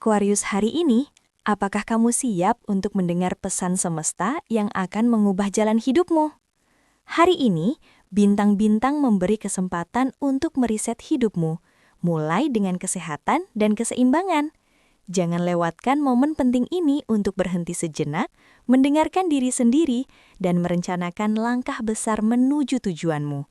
Aquarius hari ini, apakah kamu siap untuk mendengar pesan semesta yang akan mengubah jalan hidupmu? Hari ini, bintang-bintang memberi kesempatan untuk meriset hidupmu, mulai dengan kesehatan dan keseimbangan. Jangan lewatkan momen penting ini untuk berhenti sejenak, mendengarkan diri sendiri, dan merencanakan langkah besar menuju tujuanmu.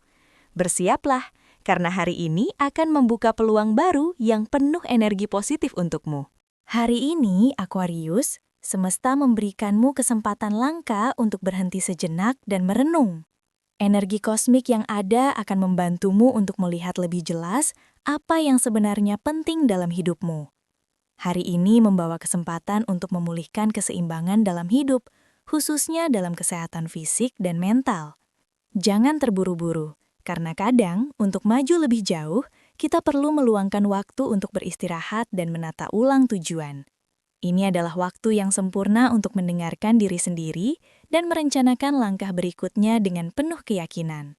Bersiaplah, karena hari ini akan membuka peluang baru yang penuh energi positif untukmu. Hari ini, Aquarius, semesta memberikanmu kesempatan langka untuk berhenti sejenak dan merenung. Energi kosmik yang ada akan membantumu untuk melihat lebih jelas apa yang sebenarnya penting dalam hidupmu. Hari ini membawa kesempatan untuk memulihkan keseimbangan dalam hidup, khususnya dalam kesehatan fisik dan mental. Jangan terburu-buru. Karena kadang, untuk maju lebih jauh, kita perlu meluangkan waktu untuk beristirahat dan menata ulang tujuan. Ini adalah waktu yang sempurna untuk mendengarkan diri sendiri dan merencanakan langkah berikutnya dengan penuh keyakinan.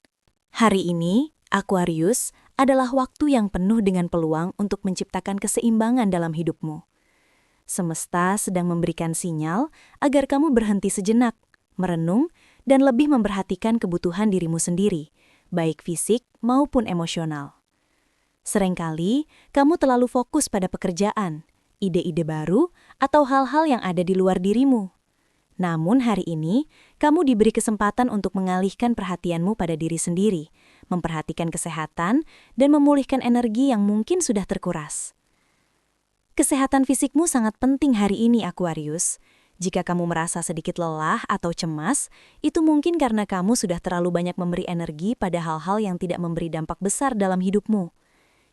Hari ini, Aquarius, adalah waktu yang penuh dengan peluang untuk menciptakan keseimbangan dalam hidupmu. Semesta sedang memberikan sinyal agar kamu berhenti sejenak, merenung, dan lebih memperhatikan kebutuhan dirimu sendiri, baik fisik maupun emosional. Seringkali, kamu terlalu fokus pada pekerjaan, ide-ide baru, atau hal-hal yang ada di luar dirimu. Namun hari ini, kamu diberi kesempatan untuk mengalihkan perhatianmu pada diri sendiri, memperhatikan kesehatan, dan memulihkan energi yang mungkin sudah terkuras. Kesehatan fisikmu sangat penting hari ini, Aquarius. Jika kamu merasa sedikit lelah atau cemas, itu mungkin karena kamu sudah terlalu banyak memberi energi pada hal-hal yang tidak memberi dampak besar dalam hidupmu.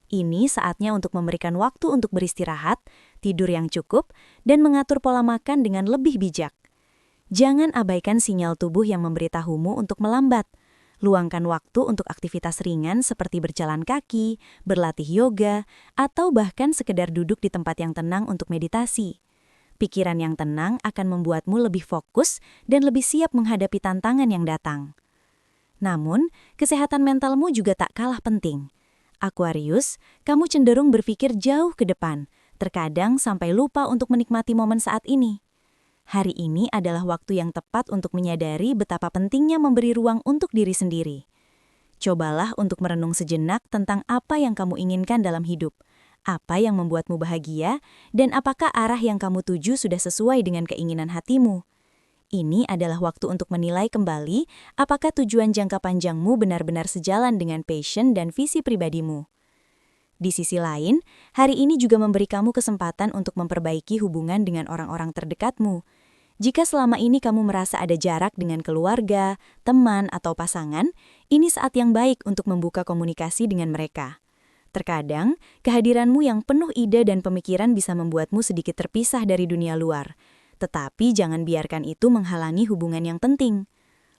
Ini saatnya untuk memberikan waktu untuk beristirahat, tidur yang cukup, dan mengatur pola makan dengan lebih bijak. Jangan abaikan sinyal tubuh yang memberitahumu untuk melambat. Luangkan waktu untuk aktivitas ringan seperti berjalan kaki, berlatih yoga, atau bahkan sekedar duduk di tempat yang tenang untuk meditasi. Pikiran yang tenang akan membuatmu lebih fokus dan lebih siap menghadapi tantangan yang datang. Namun, kesehatan mentalmu juga tak kalah penting. Aquarius, kamu cenderung berpikir jauh ke depan, terkadang sampai lupa untuk menikmati momen saat ini. Hari ini adalah waktu yang tepat untuk menyadari betapa pentingnya memberi ruang untuk diri sendiri. Cobalah untuk merenung sejenak tentang apa yang kamu inginkan dalam hidup, apa yang membuatmu bahagia, dan apakah arah yang kamu tuju sudah sesuai dengan keinginan hatimu. Ini adalah waktu untuk menilai kembali apakah tujuan jangka panjangmu benar-benar sejalan dengan passion dan visi pribadimu. Di sisi lain, hari ini juga memberi kamu kesempatan untuk memperbaiki hubungan dengan orang-orang terdekatmu. Jika selama ini kamu merasa ada jarak dengan keluarga, teman, atau pasangan, ini saat yang baik untuk membuka komunikasi dengan mereka. Terkadang, kehadiranmu yang penuh ide dan pemikiran bisa membuatmu sedikit terpisah dari dunia luar. Tetapi jangan biarkan itu menghalangi hubungan yang penting.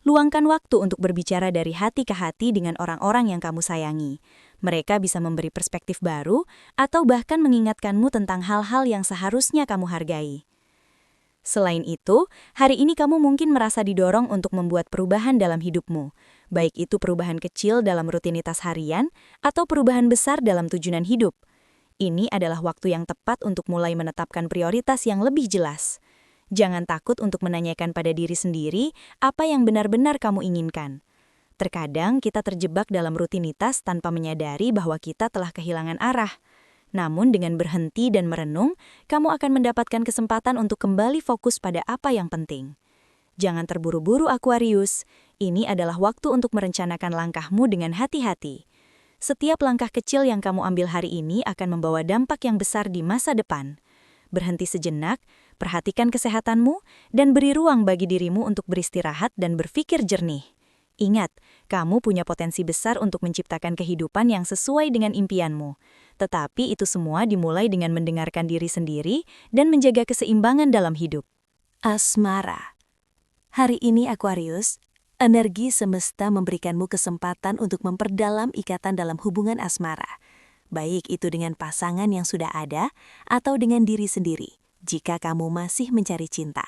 Luangkan waktu untuk berbicara dari hati ke hati dengan orang-orang yang kamu sayangi. Mereka bisa memberi perspektif baru atau bahkan mengingatkanmu tentang hal-hal yang seharusnya kamu hargai. Selain itu, hari ini kamu mungkin merasa didorong untuk membuat perubahan dalam hidupmu, baik itu perubahan kecil dalam rutinitas harian atau perubahan besar dalam tujuan hidup. Ini adalah waktu yang tepat untuk mulai menetapkan prioritas yang lebih jelas. Jangan takut untuk menanyakan pada diri sendiri apa yang benar-benar kamu inginkan. Terkadang kita terjebak dalam rutinitas tanpa menyadari bahwa kita telah kehilangan arah. Namun dengan berhenti dan merenung, kamu akan mendapatkan kesempatan untuk kembali fokus pada apa yang penting. Jangan terburu-buru, Aquarius. Ini adalah waktu untuk merencanakan langkahmu dengan hati-hati. Setiap langkah kecil yang kamu ambil hari ini akan membawa dampak yang besar di masa depan. Berhenti sejenak, perhatikan kesehatanmu, dan beri ruang bagi dirimu untuk beristirahat dan berpikir jernih. Ingat, kamu punya potensi besar untuk menciptakan kehidupan yang sesuai dengan impianmu. Tetapi itu semua dimulai dengan mendengarkan diri sendiri dan menjaga keseimbangan dalam hidup. Asmara. Hari ini, Aquarius, energi semesta memberikanmu kesempatan untuk memperdalam ikatan dalam hubungan asmara. Baik itu dengan pasangan yang sudah ada atau dengan diri sendiri, jika kamu masih mencari cinta.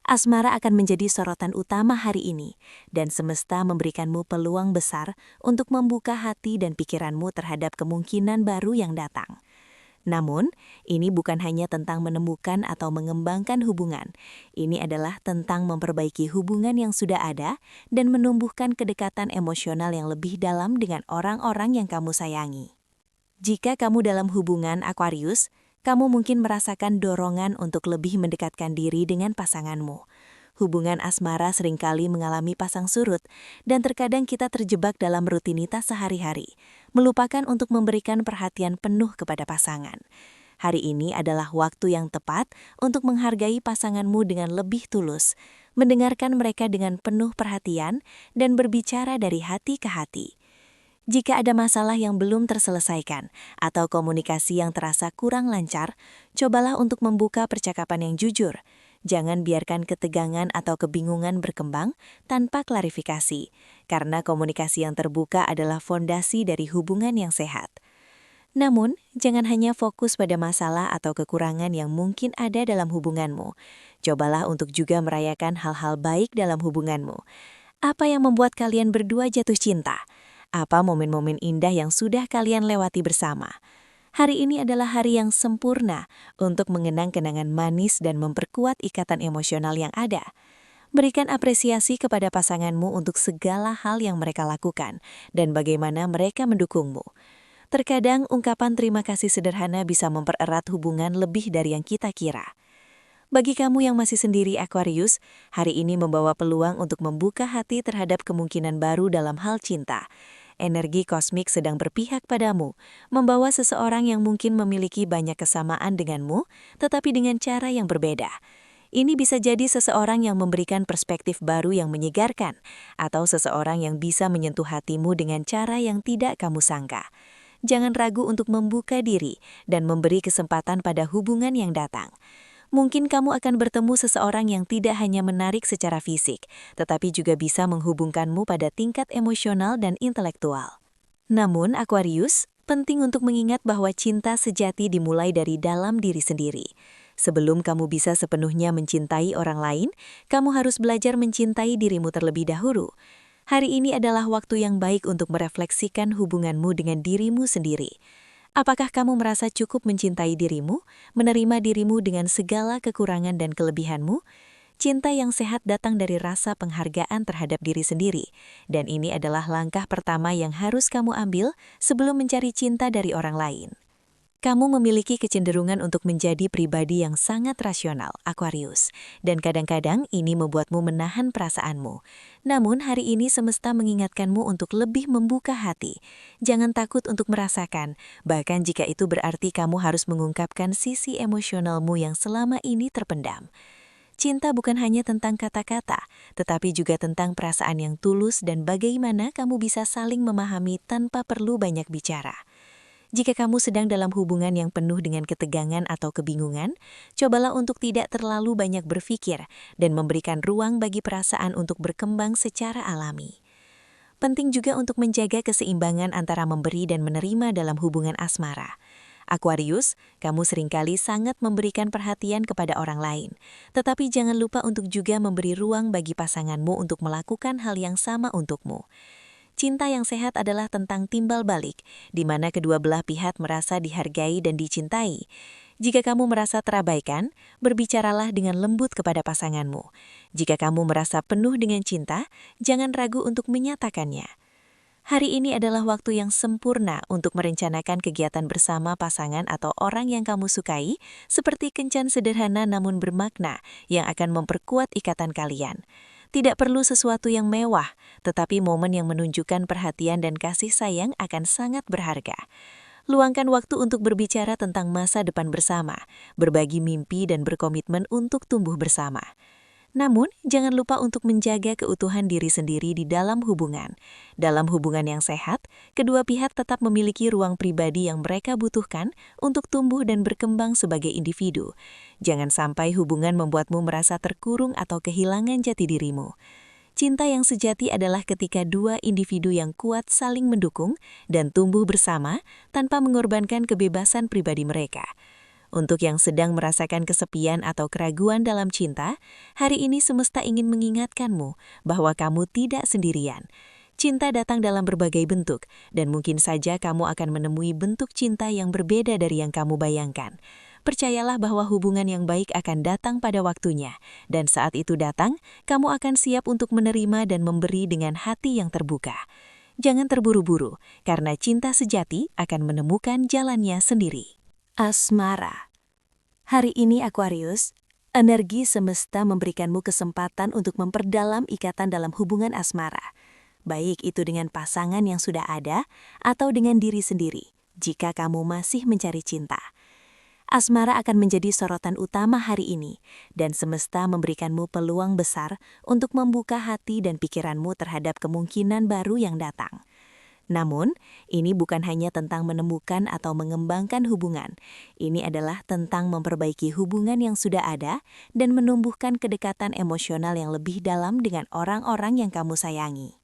Asmara akan menjadi sorotan utama hari ini, dan semesta memberikanmu peluang besar untuk membuka hati dan pikiranmu terhadap kemungkinan baru yang datang. Namun, ini bukan hanya tentang menemukan atau mengembangkan hubungan. Ini adalah tentang memperbaiki hubungan yang sudah ada dan menumbuhkan kedekatan emosional yang lebih dalam dengan orang-orang yang kamu sayangi. Jika kamu dalam hubungan Aquarius, kamu mungkin merasakan dorongan untuk lebih mendekatkan diri dengan pasanganmu. Hubungan asmara seringkali mengalami pasang surut, dan terkadang kita terjebak dalam rutinitas sehari-hari, melupakan untuk memberikan perhatian penuh kepada pasangan. Hari ini adalah waktu yang tepat untuk menghargai pasanganmu dengan lebih tulus, mendengarkan mereka dengan penuh perhatian, dan berbicara dari hati ke hati. Jika ada masalah yang belum terselesaikan atau komunikasi yang terasa kurang lancar, cobalah untuk membuka percakapan yang jujur. Jangan biarkan ketegangan atau kebingungan berkembang tanpa klarifikasi, karena komunikasi yang terbuka adalah fondasi dari hubungan yang sehat. Namun, jangan hanya fokus pada masalah atau kekurangan yang mungkin ada dalam hubunganmu. Cobalah untuk juga merayakan hal-hal baik dalam hubunganmu. Apa yang membuat kalian berdua jatuh cinta? Apa momen-momen indah yang sudah kalian lewati bersama? Hari ini adalah hari yang sempurna untuk mengenang kenangan manis dan memperkuat ikatan emosional yang ada. Berikan apresiasi kepada pasanganmu untuk segala hal yang mereka lakukan dan bagaimana mereka mendukungmu. Terkadang ungkapan terima kasih sederhana bisa mempererat hubungan lebih dari yang kita kira. Bagi kamu yang masih sendiri Aquarius, hari ini membawa peluang untuk membuka hati terhadap kemungkinan baru dalam hal cinta. Energi kosmik sedang berpihak padamu, membawa seseorang yang mungkin memiliki banyak kesamaan denganmu, tetapi dengan cara yang berbeda. Ini bisa jadi seseorang yang memberikan perspektif baru yang menyegarkan, atau seseorang yang bisa menyentuh hatimu dengan cara yang tidak kamu sangka. Jangan ragu untuk membuka diri dan memberi kesempatan pada hubungan yang datang. Mungkin kamu akan bertemu seseorang yang tidak hanya menarik secara fisik, tetapi juga bisa menghubungkanmu pada tingkat emosional dan intelektual. Namun, Aquarius, penting untuk mengingat bahwa cinta sejati dimulai dari dalam diri sendiri. Sebelum kamu bisa sepenuhnya mencintai orang lain, kamu harus belajar mencintai dirimu terlebih dahulu. Hari ini adalah waktu yang baik untuk merefleksikan hubunganmu dengan dirimu sendiri. Apakah kamu merasa cukup mencintai dirimu, menerima dirimu dengan segala kekurangan dan kelebihanmu? Cinta yang sehat datang dari rasa penghargaan terhadap diri sendiri, dan ini adalah langkah pertama yang harus kamu ambil sebelum mencari cinta dari orang lain. Kamu memiliki kecenderungan untuk menjadi pribadi yang sangat rasional, Aquarius, dan kadang-kadang ini membuatmu menahan perasaanmu. Namun hari ini semesta mengingatkanmu untuk lebih membuka hati. Jangan takut untuk merasakan, bahkan jika itu berarti kamu harus mengungkapkan sisi emosionalmu yang selama ini terpendam. Cinta bukan hanya tentang kata-kata, tetapi juga tentang perasaan yang tulus dan bagaimana kamu bisa saling memahami tanpa perlu banyak bicara. Jika kamu sedang dalam hubungan yang penuh dengan ketegangan atau kebingungan, cobalah untuk tidak terlalu banyak berpikir dan memberikan ruang bagi perasaan untuk berkembang secara alami. Penting juga untuk menjaga keseimbangan antara memberi dan menerima dalam hubungan asmara. Aquarius, kamu seringkali sangat memberikan perhatian kepada orang lain, tetapi jangan lupa untuk juga memberi ruang bagi pasanganmu untuk melakukan hal yang sama untukmu. Cinta yang sehat adalah tentang timbal balik, di mana kedua belah pihak merasa dihargai dan dicintai. Jika kamu merasa terabaikan, berbicaralah dengan lembut kepada pasanganmu. Jika kamu merasa penuh dengan cinta, jangan ragu untuk menyatakannya. Hari ini adalah waktu yang sempurna untuk merencanakan kegiatan bersama pasangan atau orang yang kamu sukai, seperti kencan sederhana namun bermakna yang akan memperkuat ikatan kalian. Tidak perlu sesuatu yang mewah, tetapi momen yang menunjukkan perhatian dan kasih sayang akan sangat berharga. Luangkan waktu untuk berbicara tentang masa depan bersama, berbagi mimpi dan berkomitmen untuk tumbuh bersama. Namun, jangan lupa untuk menjaga keutuhan diri sendiri di dalam hubungan. Dalam hubungan yang sehat, kedua pihak tetap memiliki ruang pribadi yang mereka butuhkan untuk tumbuh dan berkembang sebagai individu. Jangan sampai hubungan membuatmu merasa terkurung atau kehilangan jati dirimu. Cinta yang sejati adalah ketika dua individu yang kuat saling mendukung dan tumbuh bersama tanpa mengorbankan kebebasan pribadi mereka. Untuk yang sedang merasakan kesepian atau keraguan dalam cinta, hari ini semesta ingin mengingatkanmu bahwa kamu tidak sendirian. Cinta datang dalam berbagai bentuk, dan mungkin saja kamu akan menemui bentuk cinta yang berbeda dari yang kamu bayangkan. Percayalah bahwa hubungan yang baik akan datang pada waktunya, dan saat itu datang, kamu akan siap untuk menerima dan memberi dengan hati yang terbuka. Jangan terburu-buru, karena cinta sejati akan menemukan jalannya sendiri. Asmara. Hari ini Aquarius, energi semesta memberikanmu kesempatan untuk memperdalam ikatan dalam hubungan asmara. Baik itu dengan pasangan yang sudah ada atau dengan diri sendiri, jika kamu masih mencari cinta. Asmara akan menjadi sorotan utama hari ini, dan semesta memberikanmu peluang besar untuk membuka hati dan pikiranmu terhadap kemungkinan baru yang datang. Namun, ini bukan hanya tentang menemukan atau mengembangkan hubungan. Ini adalah tentang memperbaiki hubungan yang sudah ada dan menumbuhkan kedekatan emosional yang lebih dalam dengan orang-orang yang kamu sayangi.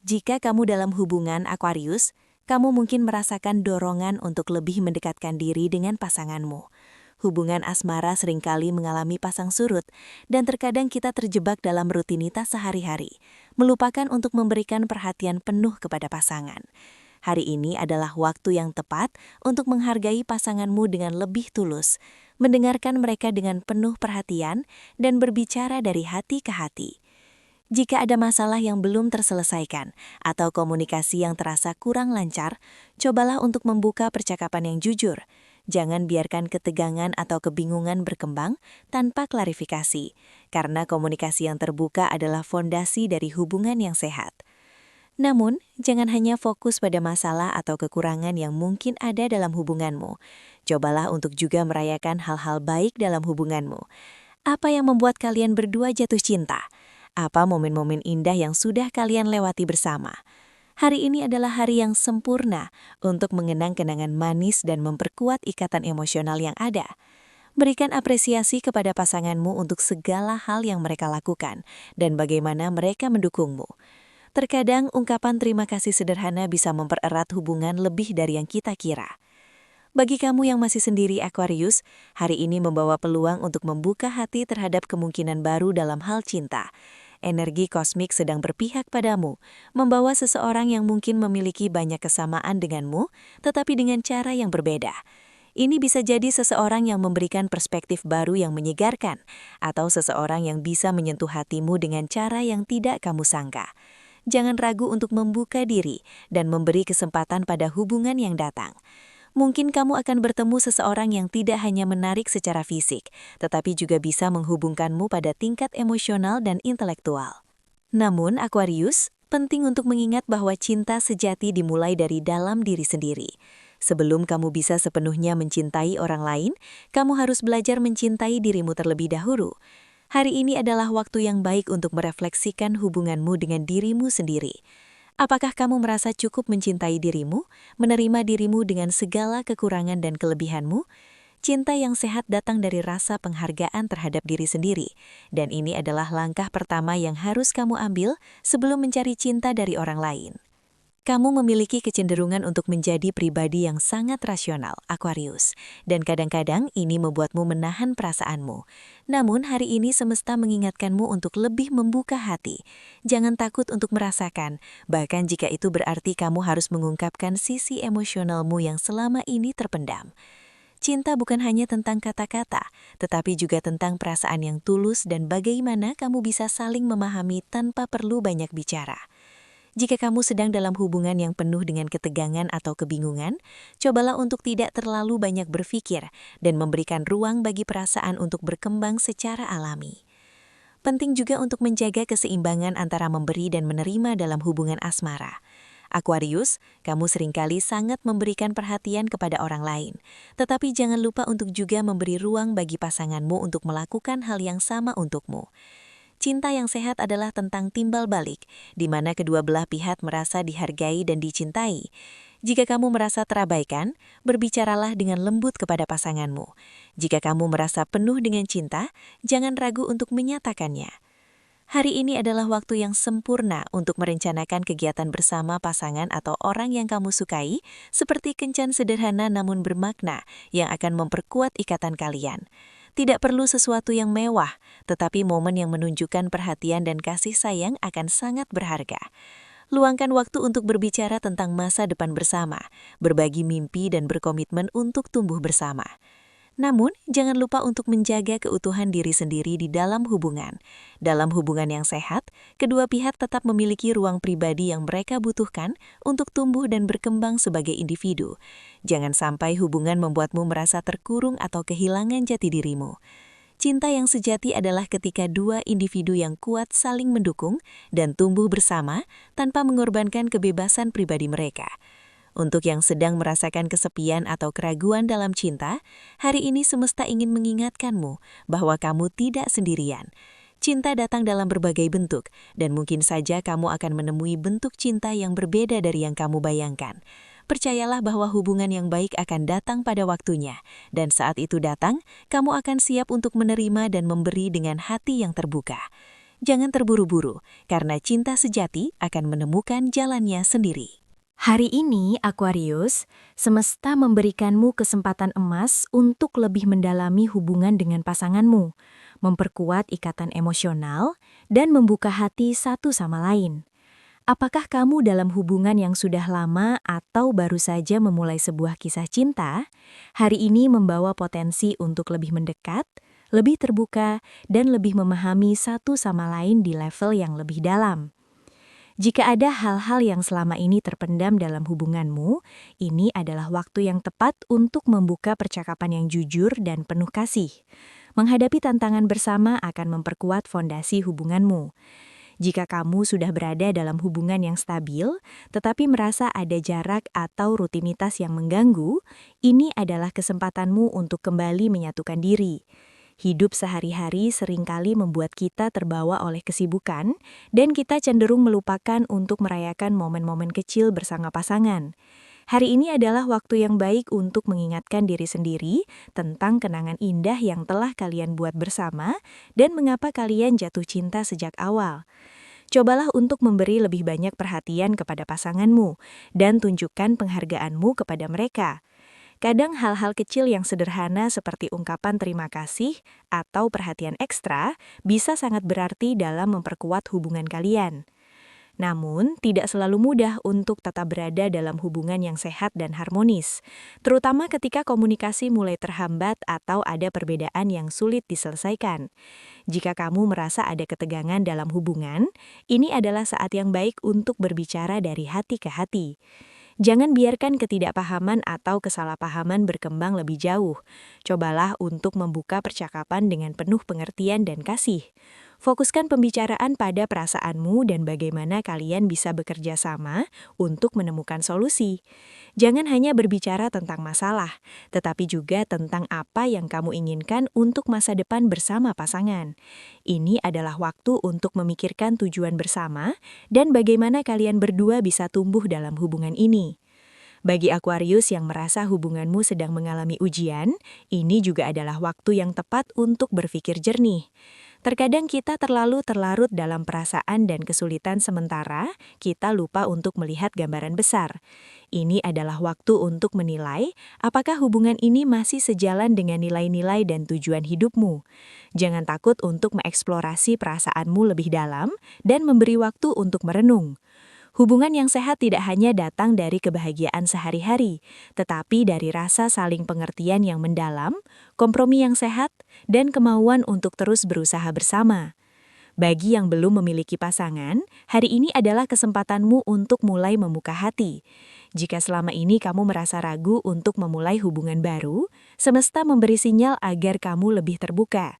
Jika kamu dalam hubungan Aquarius, kamu mungkin merasakan dorongan untuk lebih mendekatkan diri dengan pasanganmu. Hubungan asmara seringkali mengalami pasang surut, dan terkadang kita terjebak dalam rutinitas sehari-hari, melupakan untuk memberikan perhatian penuh kepada pasangan. Hari ini adalah waktu yang tepat untuk menghargai pasanganmu dengan lebih tulus, mendengarkan mereka dengan penuh perhatian, dan berbicara dari hati ke hati. Jika ada masalah yang belum terselesaikan atau komunikasi yang terasa kurang lancar, cobalah untuk membuka percakapan yang jujur. Jangan biarkan ketegangan atau kebingungan berkembang tanpa klarifikasi, karena komunikasi yang terbuka adalah fondasi dari hubungan yang sehat. Namun, jangan hanya fokus pada masalah atau kekurangan yang mungkin ada dalam hubunganmu. Cobalah untuk juga merayakan hal-hal baik dalam hubunganmu. Apa yang membuat kalian berdua jatuh cinta? Apa momen-momen indah yang sudah kalian lewati bersama? Hari ini adalah hari yang sempurna untuk mengenang kenangan manis dan memperkuat ikatan emosional yang ada. Berikan apresiasi kepada pasanganmu untuk segala hal yang mereka lakukan dan bagaimana mereka mendukungmu. Terkadang ungkapan terima kasih sederhana bisa mempererat hubungan lebih dari yang kita kira. Bagi kamu yang masih sendiri Aquarius, hari ini membawa peluang untuk membuka hati terhadap kemungkinan baru dalam hal cinta. Energi kosmik sedang berpihak padamu, membawa seseorang yang mungkin memiliki banyak kesamaan denganmu, tetapi dengan cara yang berbeda. Ini bisa jadi seseorang yang memberikan perspektif baru yang menyegarkan, atau seseorang yang bisa menyentuh hatimu dengan cara yang tidak kamu sangka. Jangan ragu untuk membuka diri dan memberi kesempatan pada hubungan yang datang. Mungkin kamu akan bertemu seseorang yang tidak hanya menarik secara fisik, tetapi juga bisa menghubungkanmu pada tingkat emosional dan intelektual. Namun, Aquarius, penting untuk mengingat bahwa cinta sejati dimulai dari dalam diri sendiri. Sebelum kamu bisa sepenuhnya mencintai orang lain, kamu harus belajar mencintai dirimu terlebih dahulu. Hari ini adalah waktu yang baik untuk merefleksikan hubunganmu dengan dirimu sendiri. Apakah kamu merasa cukup mencintai dirimu, menerima dirimu dengan segala kekurangan dan kelebihanmu? Cinta yang sehat datang dari rasa penghargaan terhadap diri sendiri, dan ini adalah langkah pertama yang harus kamu ambil sebelum mencari cinta dari orang lain. Kamu memiliki kecenderungan untuk menjadi pribadi yang sangat rasional, Aquarius, dan kadang-kadang ini membuatmu menahan perasaanmu. Namun hari ini semesta mengingatkanmu untuk lebih membuka hati. Jangan takut untuk merasakan, bahkan jika itu berarti kamu harus mengungkapkan sisi emosionalmu yang selama ini terpendam. Cinta bukan hanya tentang kata-kata, tetapi juga tentang perasaan yang tulus dan bagaimana kamu bisa saling memahami tanpa perlu banyak bicara. Jika kamu sedang dalam hubungan yang penuh dengan ketegangan atau kebingungan, cobalah untuk tidak terlalu banyak berpikir dan memberikan ruang bagi perasaan untuk berkembang secara alami. Penting juga untuk menjaga keseimbangan antara memberi dan menerima dalam hubungan asmara. Aquarius, kamu seringkali sangat memberikan perhatian kepada orang lain, tetapi jangan lupa untuk juga memberi ruang bagi pasanganmu untuk melakukan hal yang sama untukmu. Cinta yang sehat adalah tentang timbal balik, di mana kedua belah pihak merasa dihargai dan dicintai. Jika kamu merasa terabaikan, berbicaralah dengan lembut kepada pasanganmu. Jika kamu merasa penuh dengan cinta, jangan ragu untuk menyatakannya. Hari ini adalah waktu yang sempurna untuk merencanakan kegiatan bersama pasangan atau orang yang kamu sukai, seperti kencan sederhana namun bermakna yang akan memperkuat ikatan kalian. Tidak perlu sesuatu yang mewah, tetapi momen yang menunjukkan perhatian dan kasih sayang akan sangat berharga. Luangkan waktu untuk berbicara tentang masa depan bersama, berbagi mimpi dan berkomitmen untuk tumbuh bersama. Namun, jangan lupa untuk menjaga keutuhan diri sendiri di dalam hubungan. Dalam hubungan yang sehat, kedua pihak tetap memiliki ruang pribadi yang mereka butuhkan untuk tumbuh dan berkembang sebagai individu. Jangan sampai hubungan membuatmu merasa terkurung atau kehilangan jati dirimu. Cinta yang sejati adalah ketika dua individu yang kuat saling mendukung dan tumbuh bersama tanpa mengorbankan kebebasan pribadi mereka. Untuk yang sedang merasakan kesepian atau keraguan dalam cinta, hari ini semesta ingin mengingatkanmu bahwa kamu tidak sendirian. Cinta datang dalam berbagai bentuk, dan mungkin saja kamu akan menemui bentuk cinta yang berbeda dari yang kamu bayangkan. Percayalah bahwa hubungan yang baik akan datang pada waktunya, dan saat itu datang, kamu akan siap untuk menerima dan memberi dengan hati yang terbuka. Jangan terburu-buru, karena cinta sejati akan menemukan jalannya sendiri. Hari ini, Aquarius, semesta memberikanmu kesempatan emas untuk lebih mendalami hubungan dengan pasanganmu, memperkuat ikatan emosional, dan membuka hati satu sama lain. Apakah kamu dalam hubungan yang sudah lama atau baru saja memulai sebuah kisah cinta? Hari ini membawa potensi untuk lebih mendekat, lebih terbuka, dan lebih memahami satu sama lain di level yang lebih dalam. Jika ada hal-hal yang selama ini terpendam dalam hubunganmu, ini adalah waktu yang tepat untuk membuka percakapan yang jujur dan penuh kasih. Menghadapi tantangan bersama akan memperkuat fondasi hubunganmu. Jika kamu sudah berada dalam hubungan yang stabil, tetapi merasa ada jarak atau rutinitas yang mengganggu, ini adalah kesempatanmu untuk kembali menyatukan diri. Hidup sehari-hari seringkali membuat kita terbawa oleh kesibukan, dan kita cenderung melupakan untuk merayakan momen-momen kecil bersama pasangan. Hari ini adalah waktu yang baik untuk mengingatkan diri sendiri tentang kenangan indah yang telah kalian buat bersama dan mengapa kalian jatuh cinta sejak awal. Cobalah untuk memberi lebih banyak perhatian kepada pasanganmu dan tunjukkan penghargaanmu kepada mereka. Kadang hal-hal kecil yang sederhana seperti ungkapan terima kasih atau perhatian ekstra bisa sangat berarti dalam memperkuat hubungan kalian. Namun, tidak selalu mudah untuk tetap berada dalam hubungan yang sehat dan harmonis, terutama ketika komunikasi mulai terhambat atau ada perbedaan yang sulit diselesaikan. Jika kamu merasa ada ketegangan dalam hubungan, ini adalah saat yang baik untuk berbicara dari hati ke hati. Jangan biarkan ketidakpahaman atau kesalahpahaman berkembang lebih jauh. Cobalah untuk membuka percakapan dengan penuh pengertian dan kasih. Fokuskan pembicaraan pada perasaanmu dan bagaimana kalian bisa bekerja sama untuk menemukan solusi. Jangan hanya berbicara tentang masalah, tetapi juga tentang apa yang kamu inginkan untuk masa depan bersama pasangan. Ini adalah waktu untuk memikirkan tujuan bersama dan bagaimana kalian berdua bisa tumbuh dalam hubungan ini. Bagi Aquarius yang merasa hubunganmu sedang mengalami ujian, ini juga adalah waktu yang tepat untuk berpikir jernih. Terkadang kita terlalu terlarut dalam perasaan dan kesulitan sementara kita lupa untuk melihat gambaran besar. Ini adalah waktu untuk menilai apakah hubungan ini masih sejalan dengan nilai-nilai dan tujuan hidupmu. Jangan takut untuk mengeksplorasi perasaanmu lebih dalam dan memberi waktu untuk merenung. Hubungan yang sehat tidak hanya datang dari kebahagiaan sehari-hari, tetapi dari rasa saling pengertian yang mendalam, kompromi yang sehat, dan kemauan untuk terus berusaha bersama. Bagi yang belum memiliki pasangan, hari ini adalah kesempatanmu untuk mulai membuka hati. Jika selama ini kamu merasa ragu untuk memulai hubungan baru, semesta memberi sinyal agar kamu lebih terbuka.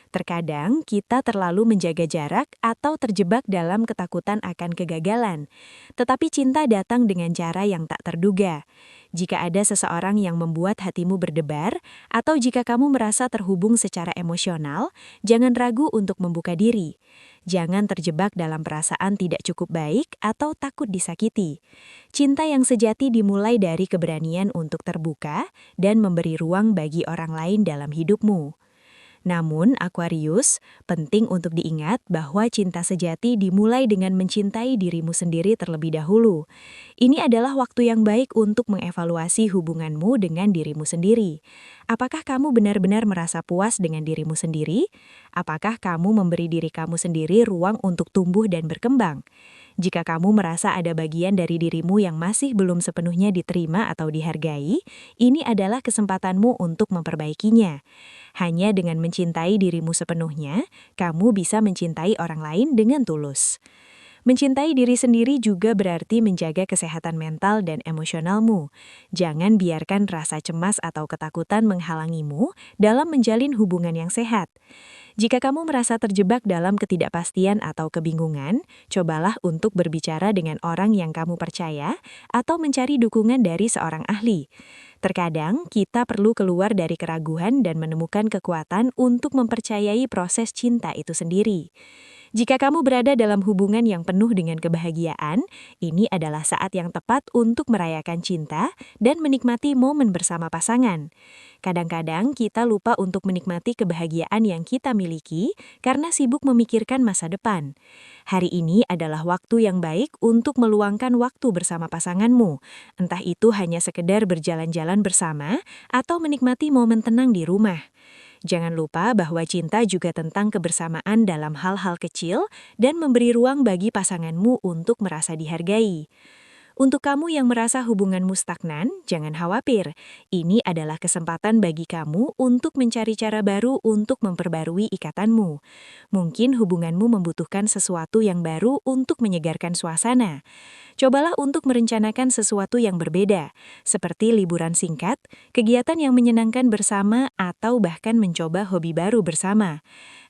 Terkadang kita terlalu menjaga jarak atau terjebak dalam ketakutan akan kegagalan. Tetapi cinta datang dengan cara yang tak terduga. Jika ada seseorang yang membuat hatimu berdebar, atau jika kamu merasa terhubung secara emosional, jangan ragu untuk membuka diri. Jangan terjebak dalam perasaan tidak cukup baik atau takut disakiti. Cinta yang sejati dimulai dari keberanian untuk terbuka dan memberi ruang bagi orang lain dalam hidupmu. Namun, Aquarius, penting untuk diingat bahwa cinta sejati dimulai dengan mencintai dirimu sendiri terlebih dahulu. Ini adalah waktu yang baik untuk mengevaluasi hubunganmu dengan dirimu sendiri. Apakah kamu benar-benar merasa puas dengan dirimu sendiri? Apakah kamu memberi diri kamu sendiri ruang untuk tumbuh dan berkembang? Jika kamu merasa ada bagian dari dirimu yang masih belum sepenuhnya diterima atau dihargai, ini adalah kesempatanmu untuk memperbaikinya. Hanya dengan mencintai dirimu sepenuhnya, kamu bisa mencintai orang lain dengan tulus. Mencintai diri sendiri juga berarti menjaga kesehatan mental dan emosionalmu. Jangan biarkan rasa cemas atau ketakutan menghalangimu dalam menjalin hubungan yang sehat. Jika kamu merasa terjebak dalam ketidakpastian atau kebingungan, cobalah untuk berbicara dengan orang yang kamu percaya atau mencari dukungan dari seorang ahli. Terkadang, kita perlu keluar dari keraguan dan menemukan kekuatan untuk mempercayai proses cinta itu sendiri. Jika kamu berada dalam hubungan yang penuh dengan kebahagiaan, ini adalah saat yang tepat untuk merayakan cinta dan menikmati momen bersama pasangan. Kadang-kadang kita lupa untuk menikmati kebahagiaan yang kita miliki karena sibuk memikirkan masa depan. Hari ini adalah waktu yang baik untuk meluangkan waktu bersama pasanganmu, entah itu hanya sekedar berjalan-jalan bersama atau menikmati momen tenang di rumah. Jangan lupa bahwa cinta juga tentang kebersamaan dalam hal-hal kecil dan memberi ruang bagi pasanganmu untuk merasa dihargai. Untuk kamu yang merasa hubunganmu stagnan, jangan khawatir. Ini adalah kesempatan bagi kamu untuk mencari cara baru untuk memperbarui ikatanmu. Mungkin hubunganmu membutuhkan sesuatu yang baru untuk menyegarkan suasana. Cobalah untuk merencanakan sesuatu yang berbeda, seperti liburan singkat, kegiatan yang menyenangkan bersama, atau bahkan mencoba hobi baru bersama.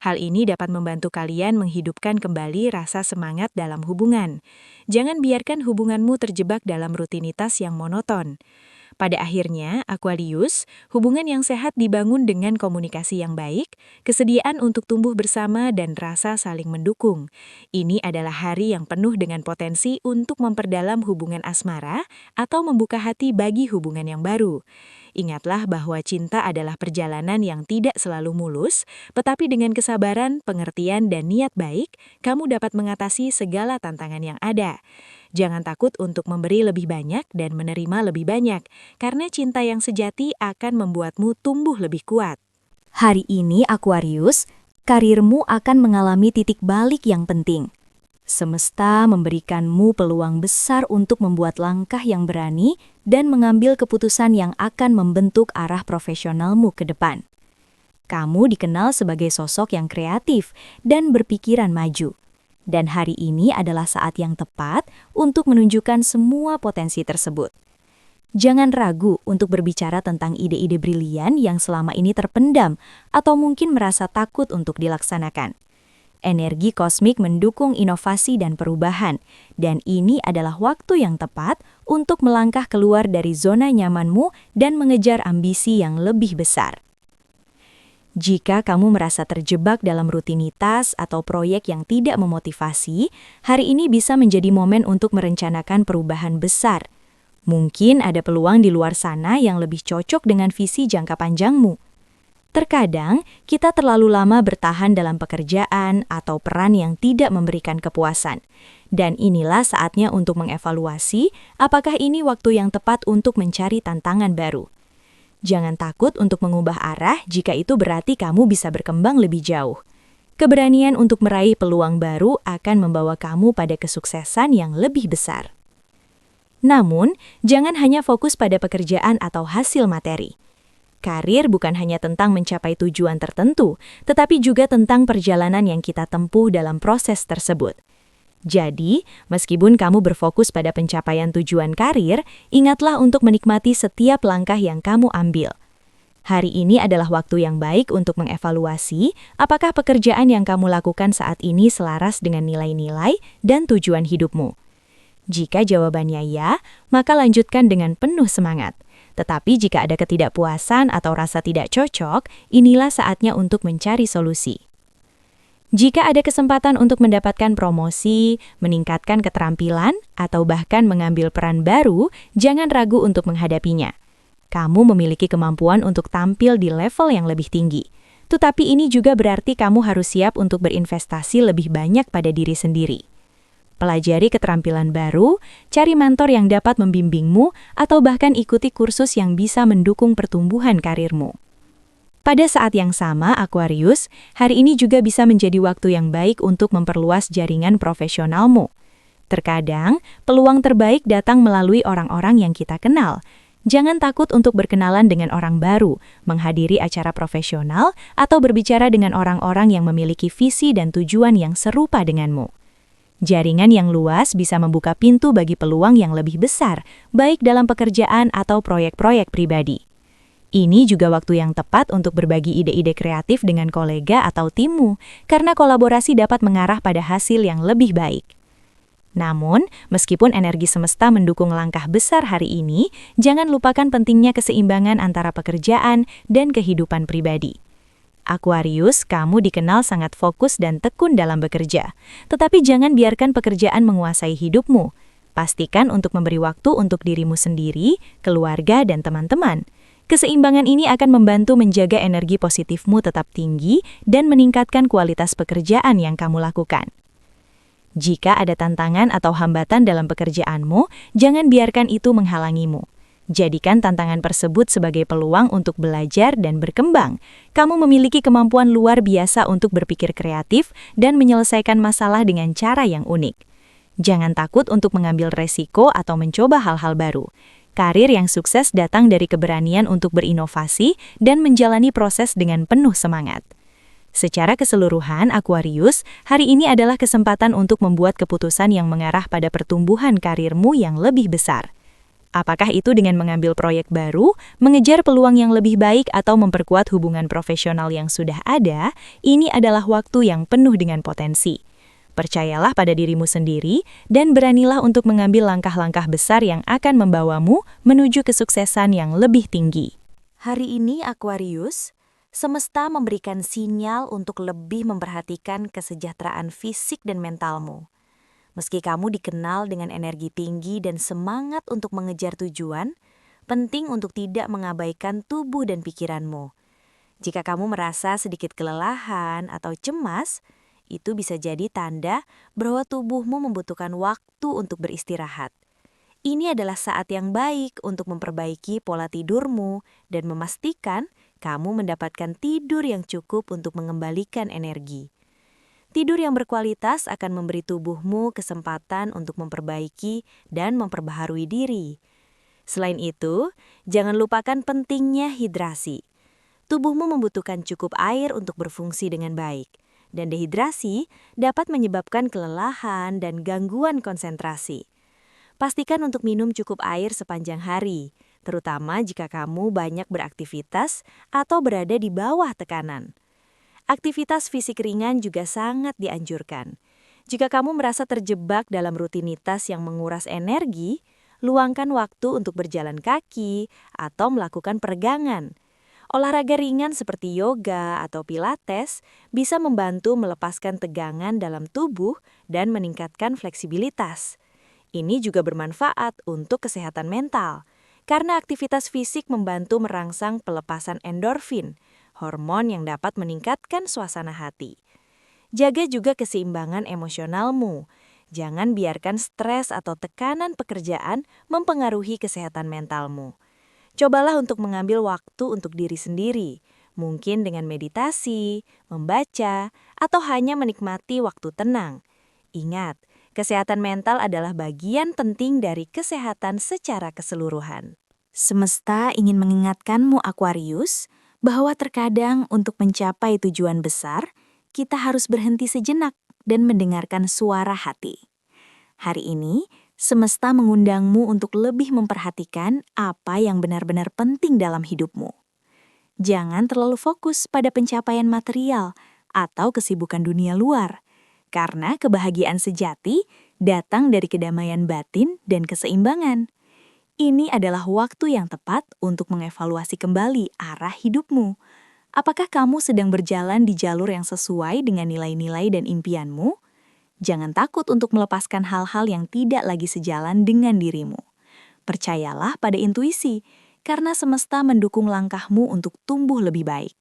Hal ini dapat membantu kalian menghidupkan kembali rasa semangat dalam hubungan. Jangan biarkan hubunganmu terjebak dalam rutinitas yang monoton. Pada akhirnya, Aquarius, hubungan yang sehat dibangun dengan komunikasi yang baik, kesediaan untuk tumbuh bersama, dan rasa saling mendukung. Ini adalah hari yang penuh dengan potensi untuk memperdalam hubungan asmara atau membuka hati bagi hubungan yang baru. Ingatlah bahwa cinta adalah perjalanan yang tidak selalu mulus, tetapi dengan kesabaran, pengertian, dan niat baik, kamu dapat mengatasi segala tantangan yang ada. Jangan takut untuk memberi lebih banyak dan menerima lebih banyak, karena cinta yang sejati akan membuatmu tumbuh lebih kuat. Hari ini, Aquarius, karirmu akan mengalami titik balik yang penting. Semesta memberikanmu peluang besar untuk membuat langkah yang berani dan mengambil keputusan yang akan membentuk arah profesionalmu ke depan. Kamu dikenal sebagai sosok yang kreatif dan berpikiran maju. Dan hari ini adalah saat yang tepat untuk menunjukkan semua potensi tersebut. Jangan ragu untuk berbicara tentang ide-ide brilian yang selama ini terpendam atau mungkin merasa takut untuk dilaksanakan. Energi kosmik mendukung inovasi dan perubahan, dan ini adalah waktu yang tepat untuk melangkah keluar dari zona nyamanmu dan mengejar ambisi yang lebih besar. Jika kamu merasa terjebak dalam rutinitas atau proyek yang tidak memotivasi, hari ini bisa menjadi momen untuk merencanakan perubahan besar. Mungkin ada peluang di luar sana yang lebih cocok dengan visi jangka panjangmu. Terkadang, kita terlalu lama bertahan dalam pekerjaan atau peran yang tidak memberikan kepuasan. Dan inilah saatnya untuk mengevaluasi apakah ini waktu yang tepat untuk mencari tantangan baru. Jangan takut untuk mengubah arah jika itu berarti kamu bisa berkembang lebih jauh. Keberanian untuk meraih peluang baru akan membawa kamu pada kesuksesan yang lebih besar. Namun, jangan hanya fokus pada pekerjaan atau hasil materi. Karir bukan hanya tentang mencapai tujuan tertentu, tetapi juga tentang perjalanan yang kita tempuh dalam proses tersebut. Jadi, meskipun kamu berfokus pada pencapaian tujuan karir, ingatlah untuk menikmati setiap langkah yang kamu ambil. Hari ini adalah waktu yang baik untuk mengevaluasi apakah pekerjaan yang kamu lakukan saat ini selaras dengan nilai-nilai dan tujuan hidupmu. Jika jawabannya ya, maka lanjutkan dengan penuh semangat. Tetapi jika ada ketidakpuasan atau rasa tidak cocok, inilah saatnya untuk mencari solusi. Jika ada kesempatan untuk mendapatkan promosi, meningkatkan keterampilan, atau bahkan mengambil peran baru, jangan ragu untuk menghadapinya. Kamu memiliki kemampuan untuk tampil di level yang lebih tinggi. Tetapi ini juga berarti kamu harus siap untuk berinvestasi lebih banyak pada diri sendiri. Pelajari keterampilan baru, cari mentor yang dapat membimbingmu, atau bahkan ikuti kursus yang bisa mendukung pertumbuhan karirmu. Pada saat yang sama, Aquarius, hari ini juga bisa menjadi waktu yang baik untuk memperluas jaringan profesionalmu. Terkadang, peluang terbaik datang melalui orang-orang yang kita kenal. Jangan takut untuk berkenalan dengan orang baru, menghadiri acara profesional, atau berbicara dengan orang-orang yang memiliki visi dan tujuan yang serupa denganmu. Jaringan yang luas bisa membuka pintu bagi peluang yang lebih besar, baik dalam pekerjaan atau proyek-proyek pribadi. Ini juga waktu yang tepat untuk berbagi ide-ide kreatif dengan kolega atau timmu, karena kolaborasi dapat mengarah pada hasil yang lebih baik. Namun, meskipun energi semesta mendukung langkah besar hari ini, jangan lupakan pentingnya keseimbangan antara pekerjaan dan kehidupan pribadi. Aquarius, kamu dikenal sangat fokus dan tekun dalam bekerja. Tetapi jangan biarkan pekerjaan menguasai hidupmu. Pastikan untuk memberi waktu untuk dirimu sendiri, keluarga, dan teman-teman. Keseimbangan ini akan membantu menjaga energi positifmu tetap tinggi dan meningkatkan kualitas pekerjaan yang kamu lakukan. Jika ada tantangan atau hambatan dalam pekerjaanmu, jangan biarkan itu menghalangimu. Jadikan tantangan tersebut sebagai peluang untuk belajar dan berkembang. Kamu memiliki kemampuan luar biasa untuk berpikir kreatif dan menyelesaikan masalah dengan cara yang unik. Jangan takut untuk mengambil resiko atau mencoba hal-hal baru. Karir yang sukses datang dari keberanian untuk berinovasi dan menjalani proses dengan penuh semangat. Secara keseluruhan, Aquarius, hari ini adalah kesempatan untuk membuat keputusan yang mengarah pada pertumbuhan karirmu yang lebih besar. Apakah itu dengan mengambil proyek baru, mengejar peluang yang lebih baik, atau memperkuat hubungan profesional yang sudah ada, ini adalah waktu yang penuh dengan potensi. Percayalah pada dirimu sendiri dan beranilah untuk mengambil langkah-langkah besar yang akan membawamu menuju kesuksesan yang lebih tinggi. Hari ini, Aquarius, semesta memberikan sinyal untuk lebih memperhatikan kesejahteraan fisik dan mentalmu. Meski kamu dikenal dengan energi tinggi dan semangat untuk mengejar tujuan, penting untuk tidak mengabaikan tubuh dan pikiranmu. Jika kamu merasa sedikit kelelahan atau cemas, itu bisa jadi tanda bahwa tubuhmu membutuhkan waktu untuk beristirahat. Ini adalah saat yang baik untuk memperbaiki pola tidurmu dan memastikan kamu mendapatkan tidur yang cukup untuk mengembalikan energi. Tidur yang berkualitas akan memberi tubuhmu kesempatan untuk memperbaiki dan memperbaharui diri. Selain itu, jangan lupakan pentingnya hidrasi. Tubuhmu membutuhkan cukup air untuk berfungsi dengan baik, dan dehidrasi dapat menyebabkan kelelahan dan gangguan konsentrasi. Pastikan untuk minum cukup air sepanjang hari, terutama jika kamu banyak beraktivitas atau berada di bawah tekanan. Aktivitas fisik ringan juga sangat dianjurkan. Jika kamu merasa terjebak dalam rutinitas yang menguras energi, luangkan waktu untuk berjalan kaki atau melakukan peregangan. Olahraga ringan seperti yoga atau pilates bisa membantu melepaskan tegangan dalam tubuh dan meningkatkan fleksibilitas. Ini juga bermanfaat untuk kesehatan mental, karena aktivitas fisik membantu merangsang pelepasan endorfin, hormon yang dapat meningkatkan suasana hati. Jaga juga keseimbangan emosionalmu. Jangan biarkan stres atau tekanan pekerjaan mempengaruhi kesehatan mentalmu. Cobalah untuk mengambil waktu untuk diri sendiri, mungkin dengan meditasi, membaca, atau hanya menikmati waktu tenang. Ingat, kesehatan mental adalah bagian penting dari kesehatan secara keseluruhan. Semesta ingin mengingatkanmu, Aquarius, bahwa terkadang untuk mencapai tujuan besar, kita harus berhenti sejenak dan mendengarkan suara hati. Hari ini, semesta mengundangmu untuk lebih memperhatikan apa yang benar-benar penting dalam hidupmu. Jangan terlalu fokus pada pencapaian material atau kesibukan dunia luar, karena kebahagiaan sejati datang dari kedamaian batin dan keseimbangan. Ini adalah waktu yang tepat untuk mengevaluasi kembali arah hidupmu. Apakah kamu sedang berjalan di jalur yang sesuai dengan nilai-nilai dan impianmu? Jangan takut untuk melepaskan hal-hal yang tidak lagi sejalan dengan dirimu. Percayalah pada intuisi, karena semesta mendukung langkahmu untuk tumbuh lebih baik.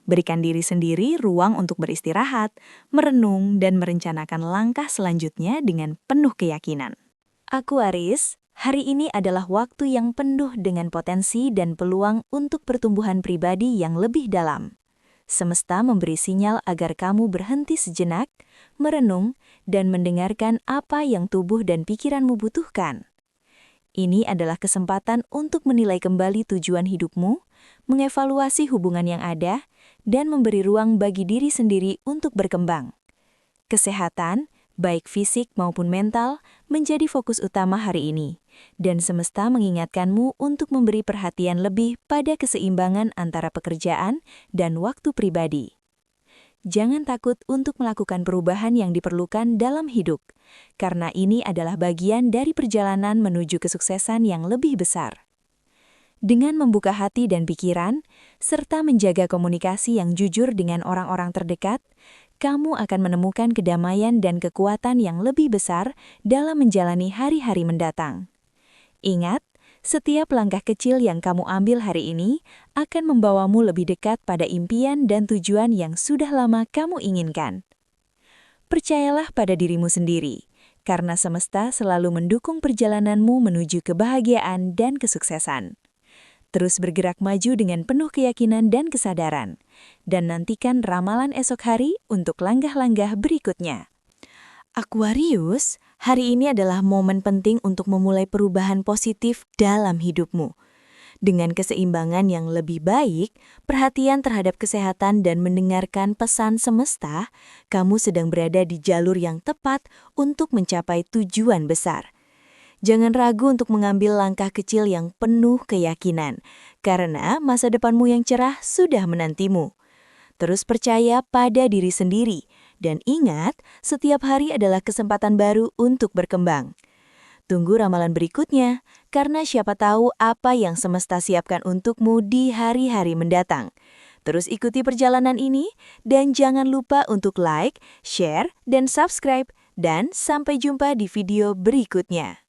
Berikan diri sendiri ruang untuk beristirahat, merenung, dan merencanakan langkah selanjutnya dengan penuh keyakinan. Aquarius, hari ini adalah waktu yang penuh dengan potensi dan peluang untuk pertumbuhan pribadi yang lebih dalam. Semesta memberi sinyal agar kamu berhenti sejenak, merenung, dan mendengarkan apa yang tubuh dan pikiranmu butuhkan. Ini adalah kesempatan untuk menilai kembali tujuan hidupmu, mengevaluasi hubungan yang ada, dan memberi ruang bagi diri sendiri untuk berkembang. Kesehatan, baik fisik maupun mental, menjadi fokus utama hari ini, dan semesta mengingatkanmu untuk memberi perhatian lebih pada keseimbangan antara pekerjaan dan waktu pribadi. Jangan takut untuk melakukan perubahan yang diperlukan dalam hidup, karena ini adalah bagian dari perjalanan menuju kesuksesan yang lebih besar. Dengan membuka hati dan pikiran, serta menjaga komunikasi yang jujur dengan orang-orang terdekat, kamu akan menemukan kedamaian dan kekuatan yang lebih besar dalam menjalani hari-hari mendatang. Ingat, setiap langkah kecil yang kamu ambil hari ini akan membawamu lebih dekat pada impian dan tujuan yang sudah lama kamu inginkan. Percayalah pada dirimu sendiri, karena semesta selalu mendukung perjalananmu menuju kebahagiaan dan kesuksesan. Terus bergerak maju dengan penuh keyakinan dan kesadaran, dan nantikan ramalan esok hari untuk langkah-langkah berikutnya. Aquarius, hari ini adalah momen penting untuk memulai perubahan positif dalam hidupmu. Dengan keseimbangan yang lebih baik, perhatian terhadap kesehatan dan mendengarkan pesan semesta, kamu sedang berada di jalur yang tepat untuk mencapai tujuan besar. Jangan ragu untuk mengambil langkah kecil yang penuh keyakinan, karena masa depanmu yang cerah sudah menantimu. Terus percaya pada diri sendiri, dan ingat, setiap hari adalah kesempatan baru untuk berkembang. Tunggu ramalan berikutnya, karena siapa tahu apa yang semesta siapkan untukmu di hari-hari mendatang. Terus ikuti perjalanan ini, dan jangan lupa untuk like, share, dan subscribe. Dan sampai jumpa di video berikutnya.